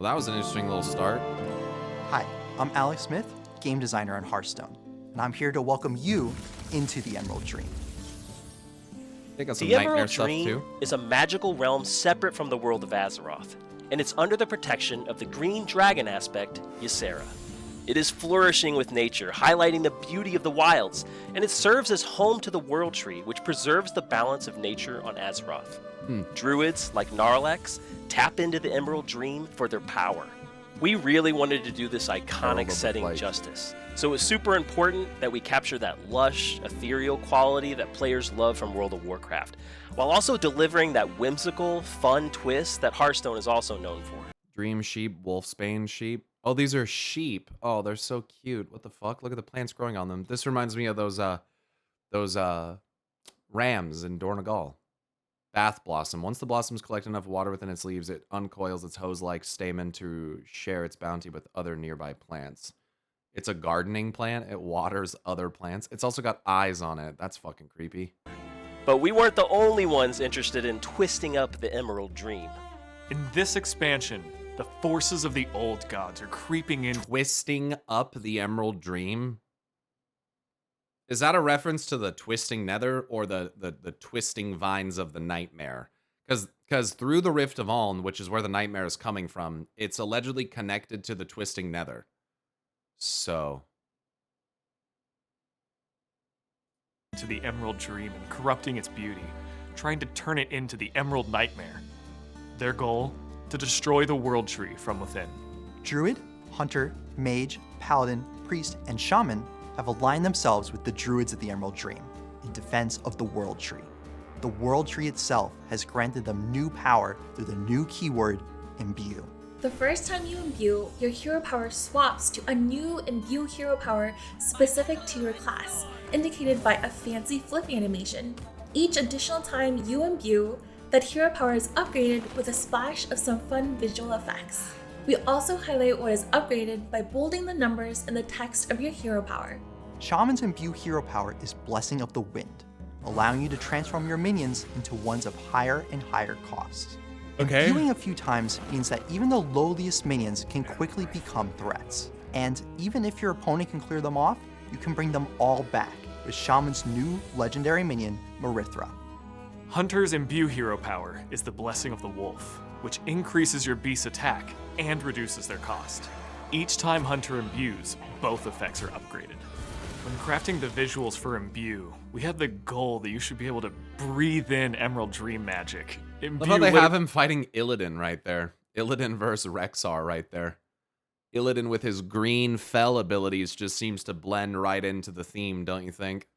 Well, that was an interesting little start. Hi, I'm Alex Smith, game designer on Hearthstone, and I'm here to welcome you into the Emerald Dream. They got some The nightmare Emerald stuff Dream too. is a magical realm separate from the world of Azeroth, and it's under the protection of the green dragon aspect, Ysera. It is flourishing with nature, highlighting the beauty of the wilds, and it serves as home to the World Tree, which preserves the balance of nature on Azeroth. Druids, like Gnarlex, tap into the Emerald Dream for their power. We really wanted to do this iconic setting justice, so it was super important that we capture that lush, ethereal quality that players love from World of Warcraft, while also delivering that whimsical, fun twist that Hearthstone is also known for. Dream sheep, wolfsbane sheep. Oh, these are sheep. Oh, they're so cute. What the fuck? Look at the plants growing on them. This reminds me of those rams in Dornagal. Bath blossom. Once the blossoms collect enough water within its leaves, it uncoils its hose-like stamen to share its bounty with other nearby plants. It's a gardening plant. It waters other plants. It's also got eyes on it. That's fucking creepy. But we weren't the only ones interested in twisting up the Emerald Dream. In this expansion, the forces of the old gods are creeping in. Twisting up the Emerald Dream? Is that a reference to the twisting nether or the twisting vines of the nightmare? Because through the Rift of Aln, which is where the nightmare is coming from, it's allegedly connected to the twisting nether. So To the Emerald Dream and corrupting its beauty, trying to turn it into the Emerald Nightmare. Their goal? To destroy the World Tree from within. Druid, Hunter, Mage, Paladin, Priest, and Shaman have aligned themselves with the Druids of the Emerald Dream in defense of the World Tree. The World Tree itself has granted them new power through the new keyword, Imbue. The first time you imbue, your hero power swaps to a new imbue hero power specific to your class, indicated by a fancy flip animation. Each additional time you imbue, that hero power is upgraded with a splash of some fun visual effects. We also highlight what is upgraded by bolding the numbers in the text of your hero power. Shaman's Imbue hero power is Blessing of the Wind, allowing you to transform your minions into ones of higher and higher costs. Okay. Imbuing a few times means that even the lowliest minions can quickly become threats. And even if your opponent can clear them off, you can bring them all back with Shaman's new legendary minion, Marithra. Hunter's Imbue hero power is the Blessing of the Wolf, which increases your beast's attack and reduces their cost. Each time Hunter imbues, both effects are upgraded. When crafting the visuals for Imbue, we have the goal that you should be able to breathe in Emerald Dream magic. Love how they have him fighting Illidan right there. Illidan versus Rexxar right there. Illidan with his green fell abilities just seems to blend right into the theme, don't you think?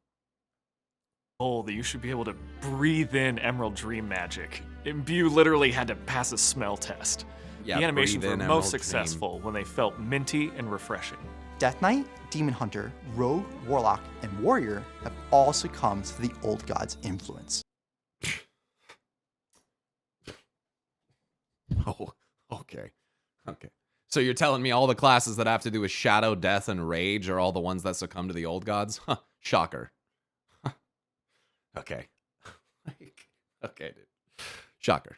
Goal that you should be able to breathe in Emerald Dream magic. Imbue literally had to pass a smell test. Yeah, the animations breathe were in most Emerald successful when they felt minty and refreshing. Death Knight, Demon Hunter, Rogue, Warlock, and Warrior have all succumbed to the old god's influence. Oh, okay. Okay. So you're telling me all the classes that have to do with Shadow, Death, and Rage are all the ones that succumb to the old gods? Huh. Shocker. Okay. Okay, dude. Shocker.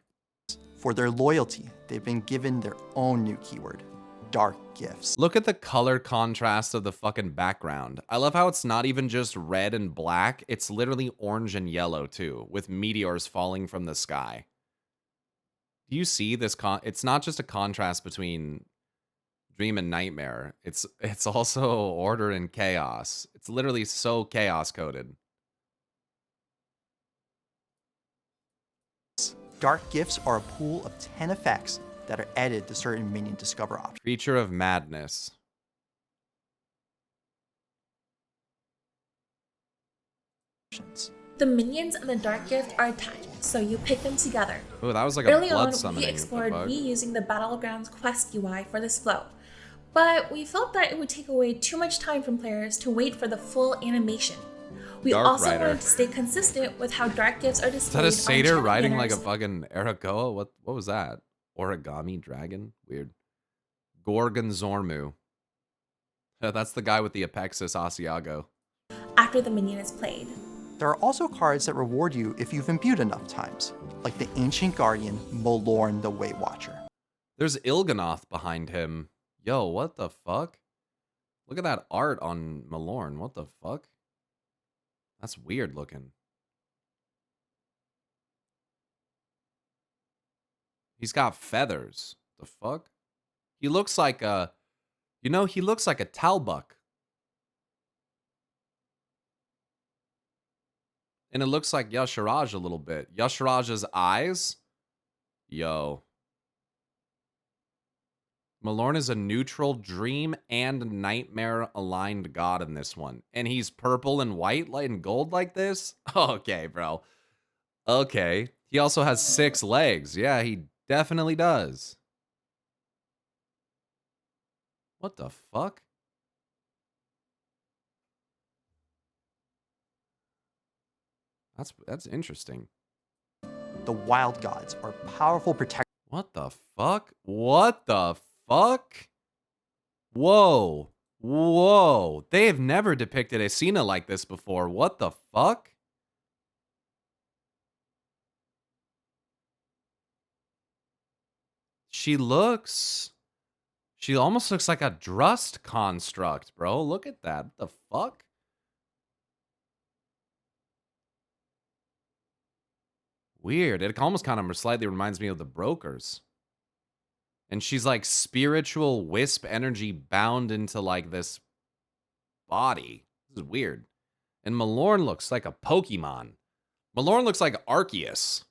For their loyalty, they've been given their own new keyword, Dark Gifts. Look at the color contrast of the fucking background. I love how it's not even just red and black. It's literally orange and yellow, too, with meteors falling from the sky. Do you see this? It's not just a contrast between Dream and Nightmare. It's also order and chaos. It's literally so chaos-coded. Dark Gifts are a pool of 10 effects that are added to certain minion discover options. Creature of Madness. The minions and the Dark Gift are attached, so you pick them together. Oh, that was like Early a blood on, summoning. we explored reusing the Battlegrounds quest UI for this flow, but we felt that it would take away too much time from players to wait for the full animation. We Dark also Rider. wanted to stay consistent with how Dark Gifts are Is that displayed a satyr on riding channel like a banners. fucking Aragoa? What was that? Origami dragon? Weird. Gorgon Zormu. That's the guy with the Apexis Asiago. after the minion is played. There are also cards that reward you if you've imbued enough times, like the Ancient Guardian Molorn the Weight Watcher. There's Il'gynoth behind him. Yo, what the fuck? Look at that art on Malorn. What the fuck? That's weird looking. He's got feathers. The fuck? He looks like a... You know, he looks like a Talbuck. And it looks like Yasharaj a little bit. Yasharaj's eyes? Yo. Malorn is a neutral dream and nightmare aligned god in this one. And he's purple and white and gold like this? Okay, bro. Okay. He also has 6 legs. Yeah, he definitely does. What the fuck? That's interesting. The wild gods are powerful protectors. What the fuck? What the fuck? Whoa. Whoa. They have never depicted Asina like this before. What the fuck? She almost looks like a Drust construct, bro. Look at that. What the fuck? Weird. It almost kind of slightly reminds me of the Brokers. And she's like spiritual wisp energy bound into like this body. This is weird. And Malorn looks like a Pokemon. Malorn looks like Arceus.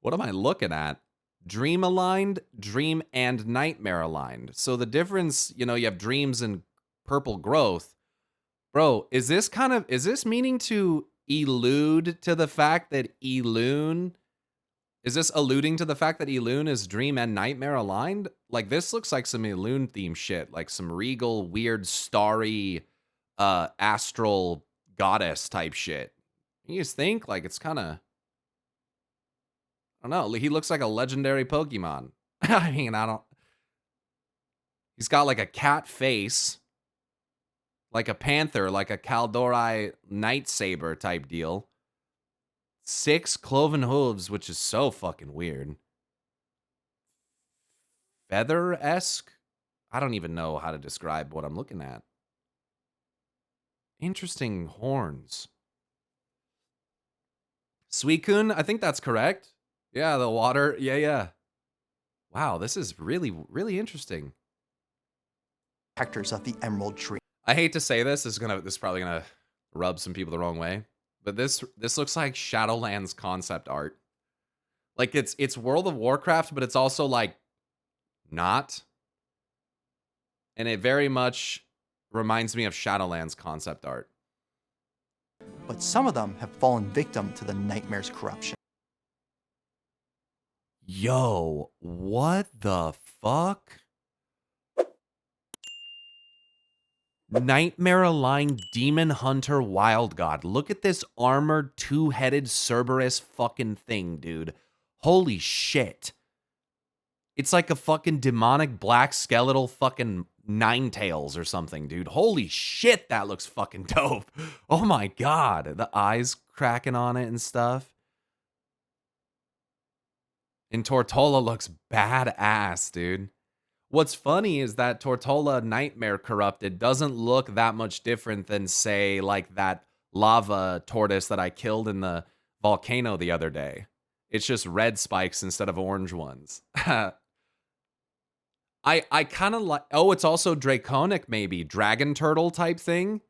What am I looking at? Dream aligned, dream and nightmare aligned. So the difference, you know, you have dreams and purple growth. Bro, is this meaning to allude to the fact that ELUNE... Is this alluding to the fact that ELUNE is dream and nightmare aligned? Like, this looks like some ELUNE-themed shit. Like some regal, weird, starry, astral goddess type shit. You just think, like, it's kind of... I don't know. He looks like a legendary Pokemon. I mean, He's got, like, a cat face. Like a panther, like a Kaldori Night Saber type deal. 6 cloven hooves, which is so fucking weird. Feather-esque? I don't even know how to describe what I'm looking at. Interesting horns. Suicune, I think that's correct. Yeah, the water. Yeah. Wow, this is really, really interesting. Protectors of the Emerald Tree. I hate to say this. This is probably gonna rub some people the wrong way. But this looks like Shadowlands concept art. Like it's World of Warcraft, but it's also like not. And it very much reminds me of Shadowlands concept art. But some of them have fallen victim to the nightmare's corruption. Yo, what the fuck? Nightmare aligned demon hunter wild god. Look at this armored 2-headed Cerberus fucking thing, dude. Holy shit. It's like a fucking demonic black skeletal fucking Ninetales or something, dude. Holy shit, that looks fucking dope. Oh my god. The eyes cracking on it and stuff. And Tortola looks badass, dude. What's funny is that Tortola Nightmare Corrupted doesn't look that much different than, say, like that lava tortoise that I killed in the volcano the other day. It's just red spikes instead of orange ones. I kind of like... Oh, it's also draconic, maybe. Dragon turtle type thing?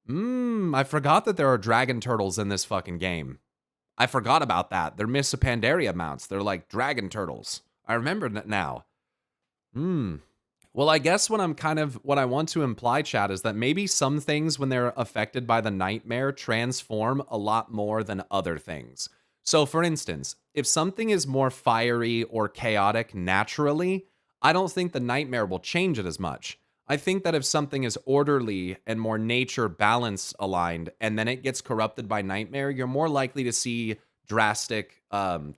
I forgot that there are dragon turtles in this fucking game. I forgot about that. They're Miss Pandaria mounts. They're like dragon turtles. I remember that now. Well, I guess what I want to imply, chat, is that maybe some things, when they're affected by the nightmare, transform a lot more than other things. So, for instance, if something is more fiery or chaotic naturally, I don't think the nightmare will change it as much. I think that if something is orderly and more nature balance aligned, and then it gets corrupted by nightmare, you're more likely to see drastic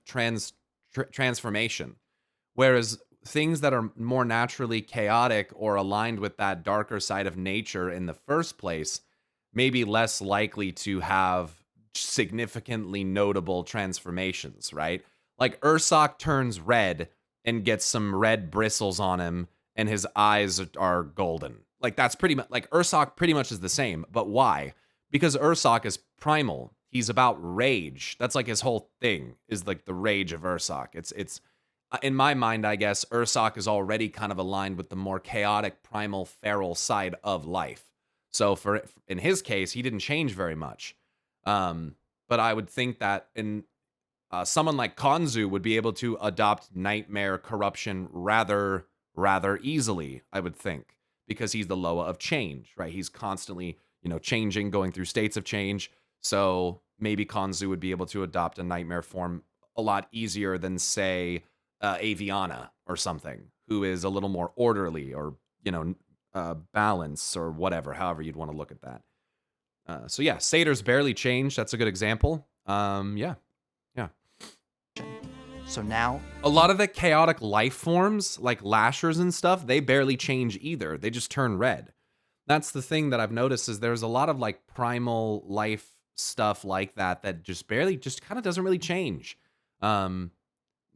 transformation. Whereas things that are more naturally chaotic or aligned with that darker side of nature in the first place may be less likely to have significantly notable transformations, right? Like Ursoc turns red and gets some red bristles on him, and his eyes are golden. Like that's pretty much like Ursoc pretty much is the same. But why? Because Ursoc is primal. He's about rage. That's like his whole thing is like the rage of Ursoc. It's in my mind, I guess Ursoc is already kind of aligned with the more chaotic, primal, feral side of life. So in his case, he didn't change very much. But I would think that in someone like Konzu would be able to adopt nightmare corruption rather easily, I would think, because he's the Loa of change, right? He's constantly, changing, going through states of change. So maybe Konzu would be able to adopt a nightmare form a lot easier than, say, Aviana or something, who is a little more orderly or, balance or whatever, however you'd want to look at that. So yeah, Satyr's barely changed. That's a good example. Yeah. So now, a lot of the chaotic life forms, like Lashers and stuff, they barely change either. They just turn red. That's the thing that I've noticed is there's a lot of like primal life stuff like that just kind of doesn't really change.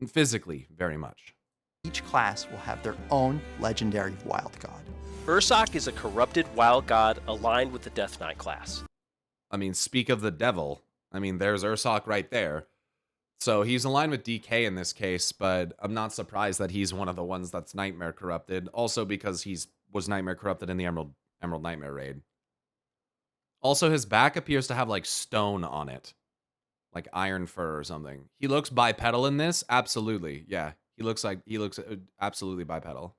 Physically, very much. each class will have their own legendary wild god. Ursoc is a corrupted wild god aligned with the Death Knight class. I mean, speak of the devil. I mean, there's Ursoc right there. So he's aligned with DK in this case, but I'm not surprised that he's one of the ones that's Nightmare corrupted. Also because was Nightmare corrupted in the Emerald Nightmare raid. Also, his back appears to have like stone on it. Like iron fur or something. He looks bipedal in this? Absolutely. Yeah. He looks absolutely bipedal.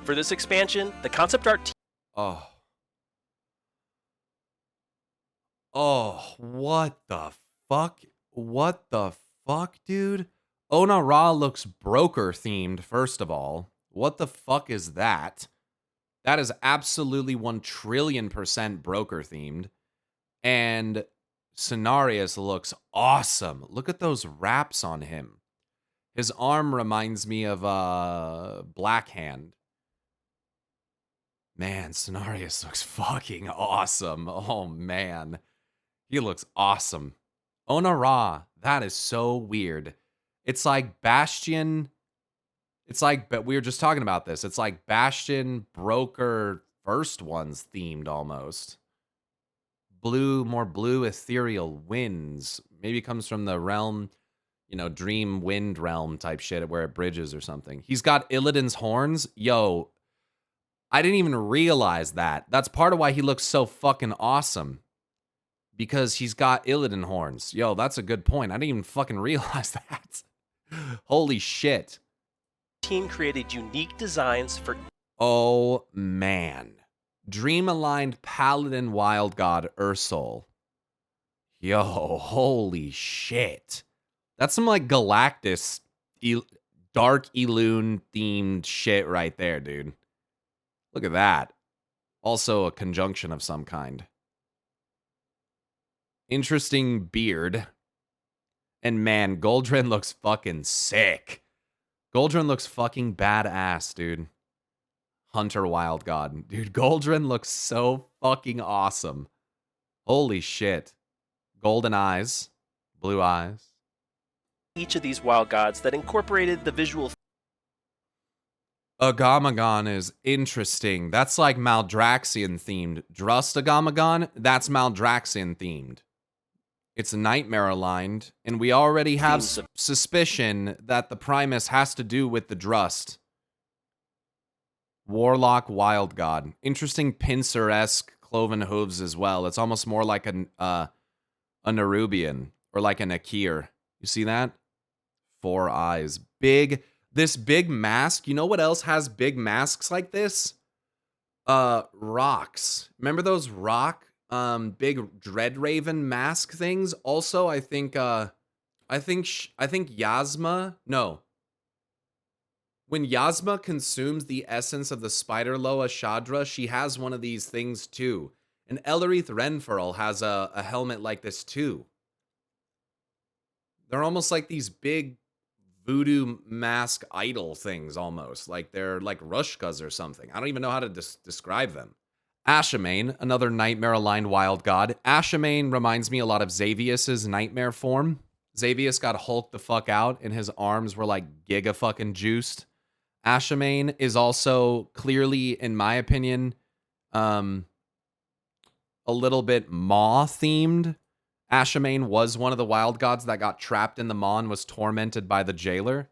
For this expansion, the concept art Oh, what the fuck? What the fuck, dude? Ona Ra looks broker themed, first of all. What the fuck is that? That is absolutely 1,000,000,000% broker themed. And Cenarius looks awesome. Look at those wraps on him. His arm reminds me of Black Hand. Man, Cenarius looks fucking awesome. Oh, man. He looks awesome. Ona Ra, that is so weird. It's like Bastion. But we were just talking about this. It's like Bastion, Broker, First Ones themed almost. More blue ethereal winds. Maybe it comes from the realm, dream wind realm type shit where it bridges or something. He's got Illidan's horns. Yo, I didn't even realize that. That's part of why he looks so fucking awesome. Because he's got Illidan horns. Yo, that's a good point. I didn't even fucking realize that. Holy shit. team created unique designs for. Oh, man. Dream-aligned Paladin Wild God Ursol. Yo, holy shit. That's some, like, Galactus, Dark ELUNE-themed shit right there, dude. Look at that. Also a conjunction of some kind. Interesting beard. And man, Goldrin looks fucking sick. Goldrin looks fucking badass, dude. Hunter Wild God. Dude, Goldrin looks so fucking awesome. Holy shit. Golden eyes. Blue eyes. Each of these wild gods that incorporated the visual. Agamagon is interesting. That's like Maldraxian themed. Drust Agamagon, that's Maldraxian themed. It's nightmare aligned, and we already have suspicion that the Primus has to do with the Drust. Warlock Wild God. Interesting pincer-esque cloven hooves as well. It's almost more like a Nerubian or like an Akir. You see that? 4 eyes. This big mask. You know what else has big masks like this? Rocks. Remember those rock big Dreadraven mask things? Also, I think Yasma, no. When Yasma consumes the essence of the Spider Loa Shadra, she has one of these things too. And Ellerith Renfurl has a helmet like this too. They're almost like these big voodoo mask idol things almost. Like they're like Rushkas or something. I don't even know how to describe them. Ashamain, another nightmare-aligned wild god. Ashamain reminds me a lot of Xavius's nightmare form. Xavius got hulked the fuck out and his arms were like giga fucking juiced. Ashamain is also clearly, in my opinion, a little bit Maw themed. Ashamain was one of the wild gods that got trapped in the Maw and was tormented by the jailer.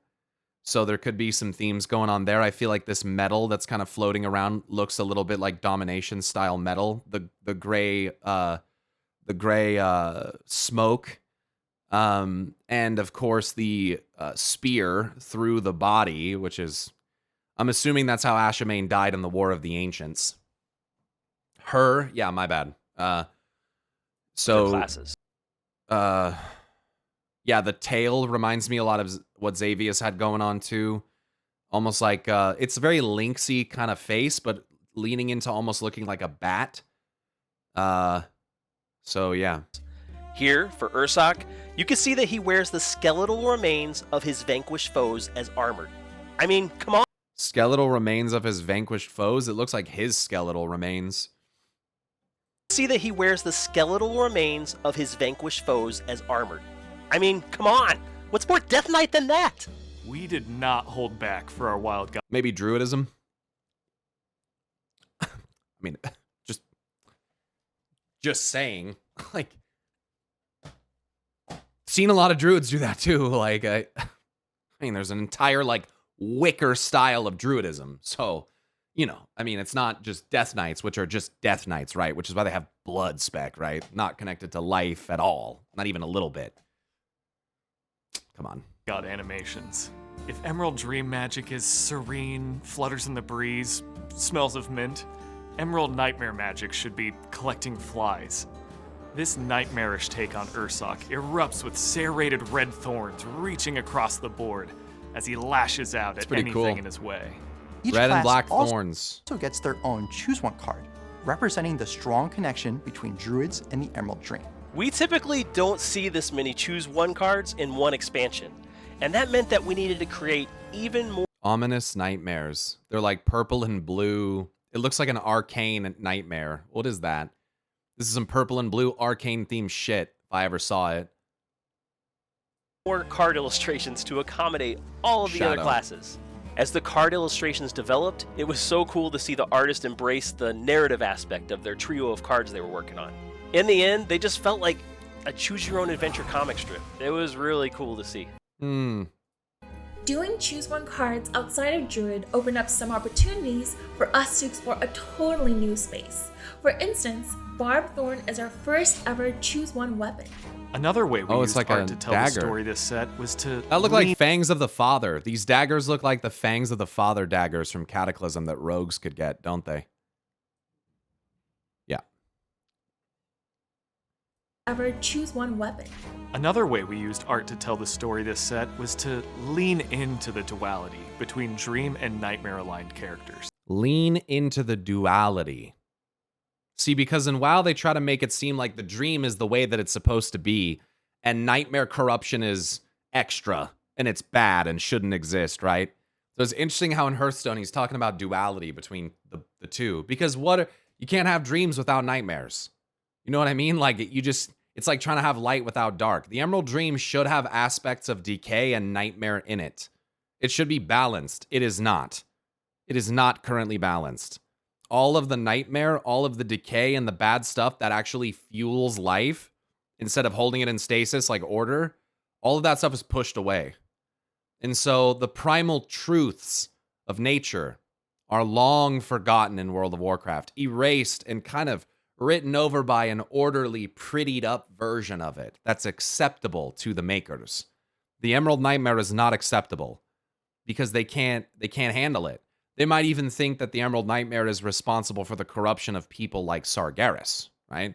So there could be some themes going on there. I feel like this metal that's kind of floating around looks a little bit like domination style metal. The gray smoke, and of course the spear through the body, which is, I'm assuming that's how Ashamain died in the War of the Ancients. Yeah, my bad. The classes. Yeah, the tail reminds me a lot of what Xavius had going on too. Almost like it's a very lynxy kind of face, but leaning into almost looking like a bat. So yeah. Here, for Ursoc, you can see that he wears the skeletal remains of his vanquished foes as armor. I mean, come on. Skeletal remains of his vanquished foes? It looks like his skeletal remains. See that he wears the skeletal remains of his vanquished foes as armor. I mean, come on. What's more Death Knight than that? We did not hold back for our wild god. Maybe druidism? I mean, just saying. Like, seen a lot of druids do that too. Like, I mean, there's an entire, like, Wicker style of druidism. So, you know, I mean, it's not just Death Knights, which are just Death Knights, right? Which is why they have blood spec, right? Not connected to life at all. Not even a little bit. Come on. God animations. If Emerald Dream magic is serene, flutters in the breeze, smells of mint, Emerald Nightmare magic should be collecting flies. This nightmarish take on Ursoc erupts with serrated red thorns reaching across the board as he lashes out at anything cool. in his way. Each Red and class black also thorns. gets their own Choose One card, representing the strong connection between druids and the Emerald Dream. We typically don't see this many Choose One cards in one expansion, and that meant that we needed to create even more. Ominous nightmares. They're like purple and blue. It looks like an arcane nightmare. What is that? This is some purple and blue arcane themed shit, if I ever saw it. More card illustrations to accommodate all of the other Shadow. classes. As the card illustrations developed, it was so cool to see the artist embrace the narrative aspect of their trio of cards they were working on. In the end, they just felt like a choose-your-own-adventure comic strip. It was really cool to see. Doing Choose One cards outside of Druid opened up some opportunities for us to explore a totally new space. For instance, Barbed Thorn is our first ever Choose One weapon. Another way we Oh, it's used like art a to tell dagger. the story this set was to That look lean like Fangs of the Father. These daggers look like the Fangs of the Father daggers from Cataclysm that rogues could get, don't they? Yeah. Ever Choose One weapon. Another way we used art to tell the story this set was to lean into the duality between dream and nightmare aligned characters. Lean into the duality. See, because in WoW, they try to make it seem like the dream is the way that it's supposed to be, and nightmare corruption is extra, and it's bad and shouldn't exist, right? So it's interesting how in Hearthstone he's talking about duality between the two, because you can't have dreams without nightmares. You know what I mean? Like, it's like trying to have light without dark. The Emerald Dream should have aspects of decay and nightmare in it. It should be balanced. It is not. It is not currently balanced. All of the nightmare, all of the decay and the bad stuff that actually fuels life, instead of holding it in stasis like order, all of that stuff is pushed away. And so the primal truths of nature are long forgotten in World of Warcraft, erased and kind of written over by an orderly, prettied up version of it that's acceptable to the makers. The Emerald Nightmare is not acceptable because they can't handle it. They might even think that the Emerald Nightmare is responsible for the corruption of people like Sargeras, right?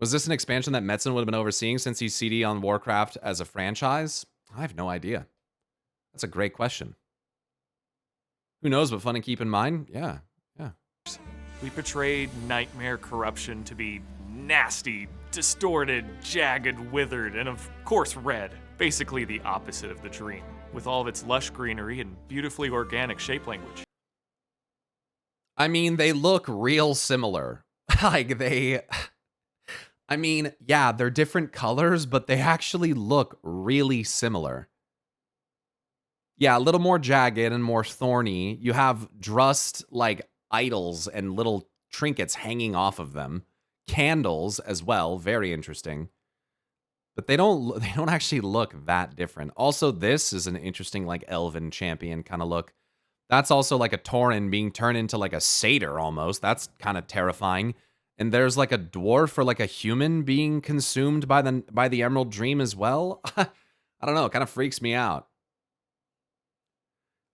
Was this an expansion that Metzen would have been overseeing since he's CD on Warcraft as a franchise? I have no idea. That's a great question. Who knows, but fun to keep in mind? Yeah. We portrayed nightmare corruption to be nasty, distorted, jagged, withered, and of course red. Basically the opposite of the dream, with all of its lush greenery and beautifully organic shape language. I mean, they look real similar. Like, I mean, yeah, they're different colors, but they actually look really similar. Yeah, a little more jagged and more thorny. You have Drust like idols and little trinkets hanging off of them. Candles as well, very interesting. But they don't actually look that different. Also, this is an interesting like elven champion kind of look. That's also like a Tauren being turned into like a satyr almost. That's kind of terrifying. And there's like a dwarf or like a human being consumed by the Emerald Dream as well. I don't know, it kind of freaks me out.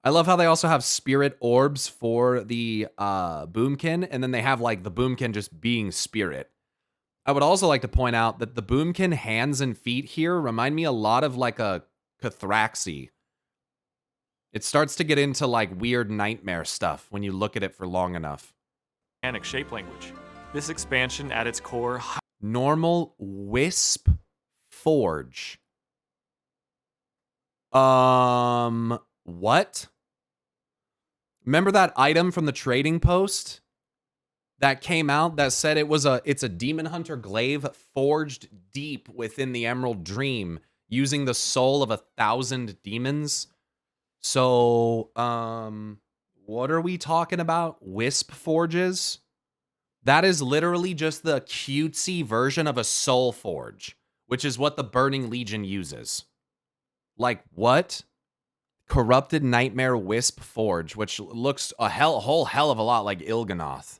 I love how they also have spirit orbs for the Boomkin, and then they have like the Boomkin just being spirit. I would also like to point out that the Boomkin hands and feet here remind me a lot of like a Cathraxi. It starts to get into like weird nightmare stuff when you look at it for long enough. Organic shape language. This expansion at its core. Normal Wisp Forge. What? Remember that item from the trading post that came out that said it's a demon hunter glaive forged deep within the Emerald Dream using the soul of 1,000 demons? So, what are we talking about? Wisp forges? That is literally just the cutesy version of a soul forge, which is what the Burning Legion uses. Like, what? Corrupted Nightmare Wisp Forge, which looks a whole hell of a lot like Il'gynoth.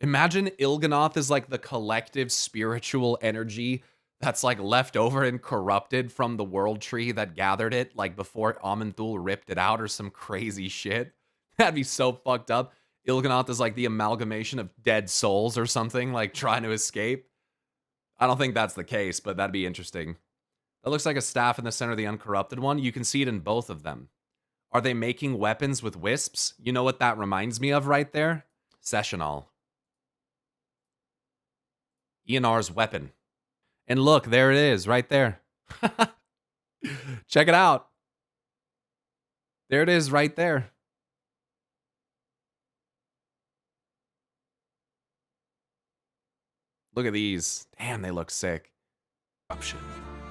Imagine Il'gynoth is like the collective spiritual energy that's like left over and corrupted from the world tree that gathered it, like before Aman'Thul ripped it out or some crazy shit. That'd be so fucked up. Il'gynoth is like the amalgamation of dead souls or something, like trying to escape. I don't think that's the case, but that'd be interesting. That looks like a staff in the center of the uncorrupted one. You can see it in both of them. Are they making weapons with wisps? You know what that reminds me of right there? Sessional. Ionar's weapon. And look, there it is, right there. Check it out. There it is, right there. Look at these. Damn, they look sick. Corruption.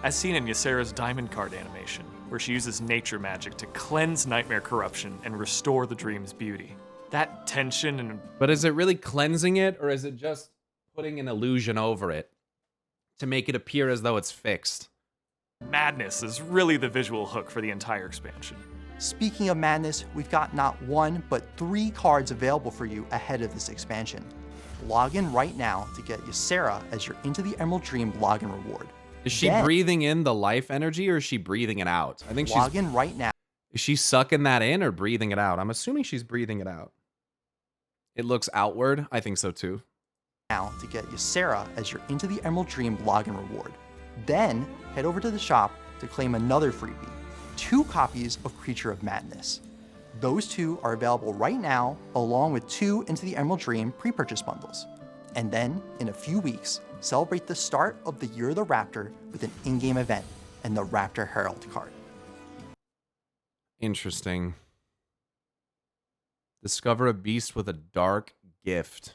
As seen in Ysera's Diamond Card animation, where she uses nature magic to cleanse nightmare corruption and restore the dream's beauty. That tension and... But is it really cleansing it, or is it just putting an illusion over it to make it appear as though it's fixed? madness is really the visual hook for the entire expansion. Speaking of madness, we've got not one, but 3 cards available for you ahead of this expansion. Log in right now to get Ysera as your Into the Emerald Dream login reward. Is she breathing in the life energy, or is she breathing it out? I think she's... Log in right now. Is she sucking that in or breathing it out? I'm assuming she's breathing it out. It looks outward. I think so too. Now to get Ysera as your Into the Emerald Dream login reward. Then head over to the shop to claim another freebie, 2 copies of Creature of Madness. Those 2 are available right now, along with 2 Into the Emerald Dream pre-purchase bundles. And then, in a few weeks, celebrate the start of the Year of the Raptor with an in-game event and the Raptor Herald card. Interesting. Discover a beast with a dark gift.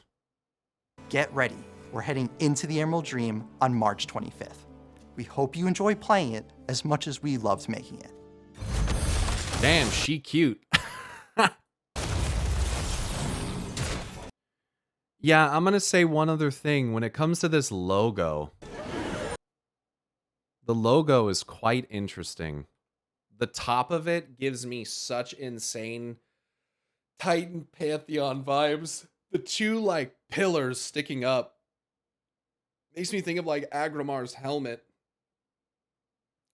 Get ready. We're heading into the Emerald Dream on March 25th. We hope you enjoy playing it as much as we loved making it. Damn, she cute. Yeah, I'm gonna say one other thing. When it comes to this logo, the logo is quite interesting. The top of it gives me such insane Titan Pantheon vibes. The 2 like pillars sticking up makes me think of like Agramar's helmet,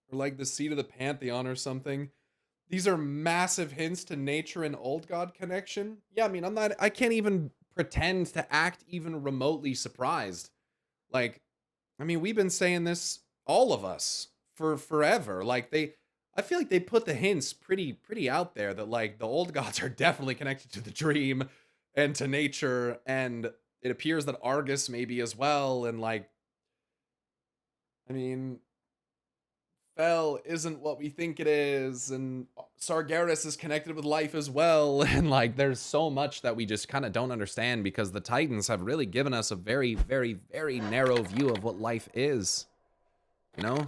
or like the seat of the Pantheon or something. These are massive hints to nature and old god connection. Yeah, I mean, I can't even pretend to act even remotely surprised. Like, I mean, we've been saying this, all of us, for forever. Like, I feel like they put the hints pretty out there that like the old gods are definitely connected to the dream and to nature, and it appears that Argus may be as well, and like, I mean, spell isn't what we think it is, and Sargeras is connected with life as well, and like there's so much that we just kind of don't understand because the Titans have really given us a very, very, very narrow view of what life is, you know?